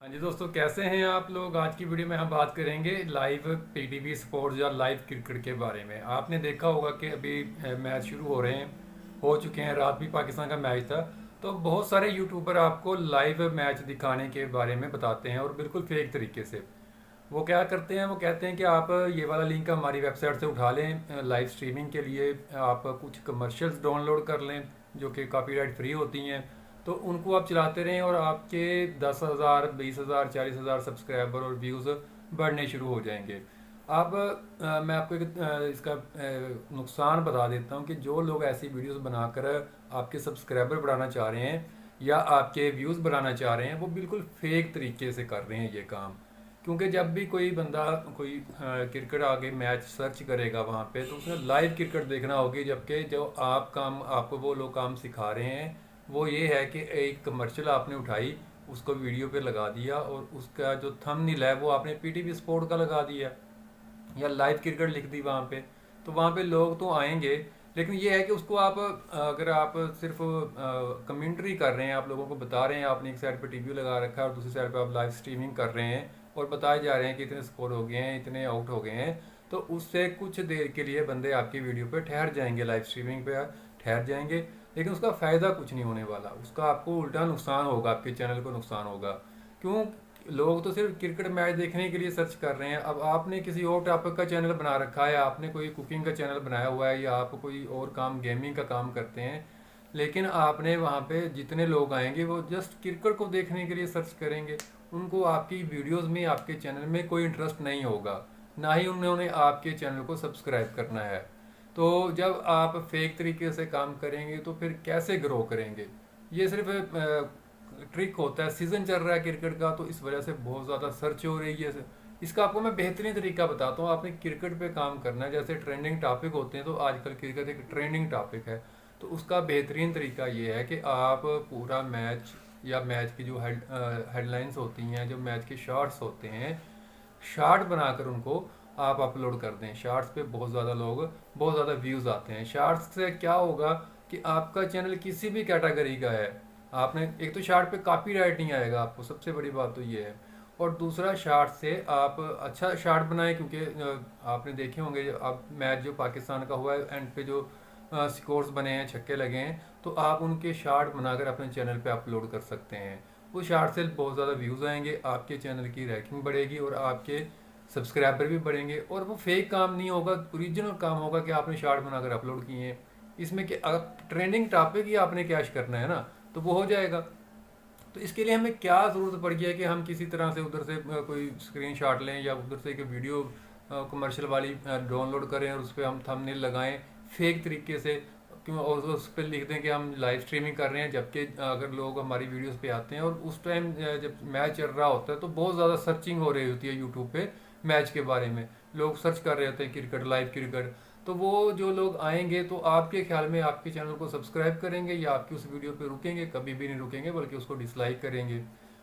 हाँ जी दोस्तों, कैसे हैं आप लोग। आज की वीडियो में हम बात करेंगे लाइव पीटीवी स्पोर्ट्स या लाइव क्रिकेट के बारे में। आपने देखा होगा कि अभी मैच शुरू हो रहे हैं, हो चुके हैं। रात भी पाकिस्तान का मैच था, तो बहुत सारे यूट्यूबर आपको लाइव मैच दिखाने के बारे में बताते हैं और बिल्कुल फेक तरीके से। वो क्या करते हैं, वो कहते हैं कि आप ये वाला लिंक हमारी वेबसाइट से उठा लें, लाइव स्ट्रीमिंग के लिए आप कुछ कमर्शियल्स डाउनलोड कर लें जो कि कॉपीराइट फ्री होती हैं, तो उनको आप चलाते रहें और आपके 10,000 20,000 40,000 सब्सक्राइबर और व्यूज़ बढ़ने शुरू हो जाएंगे। अब मैं आपको एक इसका नुकसान बता देता हूँ कि जो लोग ऐसी वीडियोस बनाकर आपके सब्सक्राइबर बढ़ाना चाह रहे हैं या आपके व्यूज़ बढ़ाना चाह रहे हैं, वो बिल्कुल फेक तरीके से कर रहे हैं ये काम। क्योंकि जब भी कोई बंदा कोई क्रिकेट आगे मैच सर्च करेगा वहाँ पे, तो उसने लाइव क्रिकेट देखना होगी। जबकि जो आप काम आपको वो लोग काम सिखा रहे हैं वो ये है कि एक कमर्शियल आपने उठाई, उसको वीडियो पे लगा दिया और उसका जो थंबनेल है वो आपने पीटीवी स्पोर्ट का लगा दिया या लाइव क्रिकेट लिख दी वहाँ पे। तो वहाँ पे लोग तो आएंगे, लेकिन ये है कि उसको आप अगर आप सिर्फ कमेंट्री कर रहे हैं, आप लोगों को बता रहे हैं, आपने एक साइड पे टीवी लगा रखा है और दूसरी साइड पे आप लाइव स्ट्रीमिंग कर रहे हैं और बताए जा रहे हैं कि इतने स्कोर हो गए हैं, इतने आउट हो गए हैं, तो उससे कुछ देर के लिए बंदे आपकी वीडियो पे ठहर जाएंगे, लाइव स्ट्रीमिंग पे ठहर जाएंगे। लेकिन उसका फ़ायदा कुछ नहीं होने वाला, उसका आपको उल्टा नुकसान होगा, आपके चैनल को नुकसान होगा। क्यों? लोग तो सिर्फ क्रिकेट मैच देखने के लिए सर्च कर रहे हैं। अब आपने किसी और टॉपिक का चैनल बना रखा है, आपने कोई कुकिंग का चैनल बनाया हुआ है या आप कोई और काम गेमिंग का काम करते हैं, लेकिन आपने वहाँ पे जितने लोग आएंगे वो जस्ट क्रिकेट को देखने के लिए सर्च करेंगे। उनको आपकी वीडियोस में, आपके चैनल में कोई इंटरेस्ट नहीं होगा, ना ही उन्होंने आपके चैनल को सब्सक्राइब करना है। तो जब आप फेक तरीके से काम करेंगे तो फिर कैसे ग्रो करेंगे। ये सिर्फ ट्रिक होता है, सीजन चल रहा है क्रिकेट का तो इस वजह से बहुत ज़्यादा सर्च हो रही है। इसका आपको मैं बेहतरीन तरीका बताता हूँ। आपने क्रिकेट पे काम करना है, जैसे ट्रेंडिंग टॉपिक होते हैं, तो आजकल क्रिकेट एक ट्रेंडिंग टॉपिक है। तो उसका बेहतरीन तरीका ये है कि आप पूरा मैच या मैच की जो हेडलाइंस होती हैं, जो मैच के शॉर्ट्स होते हैं, शार्ट बनाकर उनको आप अपलोड कर दें। शार्ट्स पे बहुत ज़्यादा लोग, बहुत ज़्यादा व्यूज़ आते हैं। शार्ट्स से क्या होगा कि आपका चैनल किसी भी कैटेगरी का है, आपने एक तो शार्ट पे कॉपीराइट नहीं आएगा आपको, सबसे बड़ी बात तो ये है। और दूसरा, शार्ट से आप अच्छा शार्ट बनाएं, क्योंकि आपने देखे होंगे अब मैच जो पाकिस्तान का हुआ है, एंड पे जो स्कोर्स बने हैं, छक्के लगे हैं, तो आप उनके शार्ट बनाकर अपने चैनल पे अपलोड कर सकते हैं। उस शार्ट से बहुत ज़्यादा व्यूज़ आएंगे, आपके चैनल की रैंकिंग बढ़ेगी और आपके सब्सक्राइबर भी बढ़ेंगे। और वो फेक काम नहीं होगा, ओरिजिनल काम होगा कि आपने शार्ट बनाकर अपलोड किए हैं। इसमें कि आप ट्रेंडिंग टॉपिक ही आपने कैश करना है ना, तो वो हो जाएगा। तो इसके लिए हमें क्या ज़रूरत पड़ गई है कि हम किसी तरह से उधर से कोई स्क्रीनशॉट लें या उधर से एक वीडियो कमर्शियल वाली डाउनलोड करें और उस पर हम थंबनेल लगाएं फेक तरीके से। क्यों? और उस पर लिख दें कि हम लाइव स्ट्रीमिंग कर रहे हैं, जबकि अगर लोग हमारी वीडियोस पे आते हैं और उस टाइम जब मैच चल रहा होता है तो बहुत ज़्यादा सर्चिंग हो रही होती है यूट्यूब पे मैच के बारे में, लोग सर्च कर रहे होते हैं क्रिकेट, लाइव क्रिकेट। तो वो जो लोग आएंगे तो आपके ख्याल में आपके चैनल को सब्सक्राइब करेंगे या आपकी उस वीडियो पे रुकेंगे? कभी भी नहीं रुकेंगे, बल्कि उसको डिसलाइक करेंगे,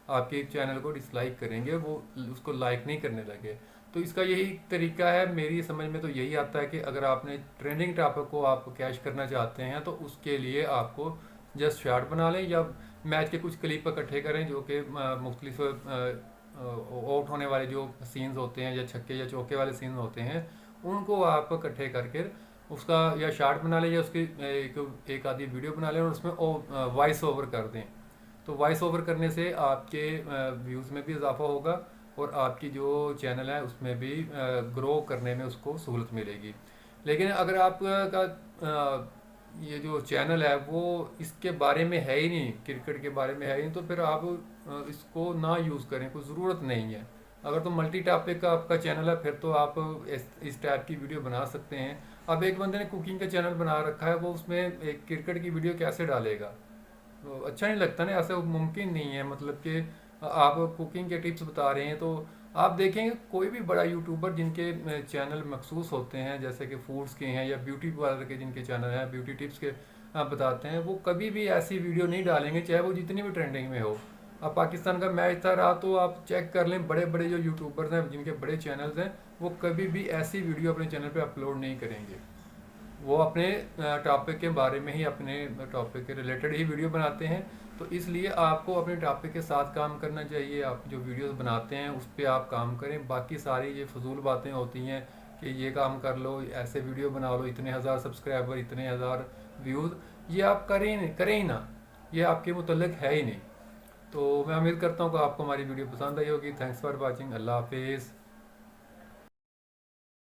आपके चैनल को डिसलाइक करेंगे, वो उसको लाइक नहीं करने लगे। तो इसका यही तरीका है, मेरी समझ में तो यही आता है कि अगर आपने ट्रेंडिंग टॉपिक को आप कैश करना चाहते हैं तो उसके लिए आपको जस्ट शार्ट बना लें या मैच के कुछ क्लिप इकट्ठे करें जो कि मुख्तलिफ आउट होने वाले जो सीन्स होते हैं या छक्के या चौके वाले सीन होते हैं, उनको आप इकट्ठे करके उसका या शार्ट बना लें या उसकी एक आधी वीडियो बना लें और उसमें वॉइस ओवर कर दें। तो वॉइस ओवर करने से आपके व्यूज़ में भी इजाफा होगा और आपकी जो चैनल है उसमें भी ग्रो करने में उसको सहूलत मिलेगी। लेकिन अगर आपका ये जो चैनल है वो इसके बारे में है ही नहीं, क्रिकेट के बारे में है ही नहीं, तो फिर आप इसको ना यूज़ करें, कोई ज़रूरत नहीं है। अगर तो मल्टी टॉपिक का आपका चैनल है फिर तो आप इस टाइप की वीडियो बना सकते हैं। अब एक बंदे ने कुकिंग का चैनल बना रखा है, वो उसमें एक क्रिकेट की वीडियो कैसे डालेगा? तो अच्छा नहीं लगता ना, ऐसा मुमकिन नहीं है। मतलब कि आप कुकिंग के टिप्स बता रहे हैं, तो आप देखेंगे कोई भी बड़ा यूट्यूबर जिनके चैनल मखसूस होते हैं, जैसे कि फूड्स के हैं या ब्यूटी पार्लर के जिनके चैनल हैं, ब्यूटी टिप्स के बताते हैं, वो कभी भी ऐसी वीडियो नहीं डालेंगे चाहे वो जितनी भी ट्रेंडिंग में हो। अब पाकिस्तान का मैच था रात, तो आप चेक कर लें, बड़े बड़े जो यूट्यूबर्स हैं जिनके बड़े चैनल्स हैं, वो कभी भी ऐसी वीडियो अपने चैनल पे अपलोड नहीं करेंगे। वो अपने टॉपिक के बारे में ही, अपने टॉपिक के रिलेटेड ही वीडियो बनाते हैं। तो इसलिए आपको अपने टॉपिक के साथ काम करना चाहिए। आप जो वीडियोस बनाते हैं उस पर आप काम करें। बाकी सारी ये फजूल बातें होती हैं कि ये काम कर लो, ऐसे वीडियो बना लो, इतने हज़ार सब्सक्राइबर, इतने हज़ार व्यूज़, ये आप करें ही ना, ये आपके मुतल्लिक है ही नहीं। तो मैं उम्मीद करता हूँ कि आपको हमारी वीडियो पसंद आई होगी। Thanks for watching. अल्लाह हाफिज़।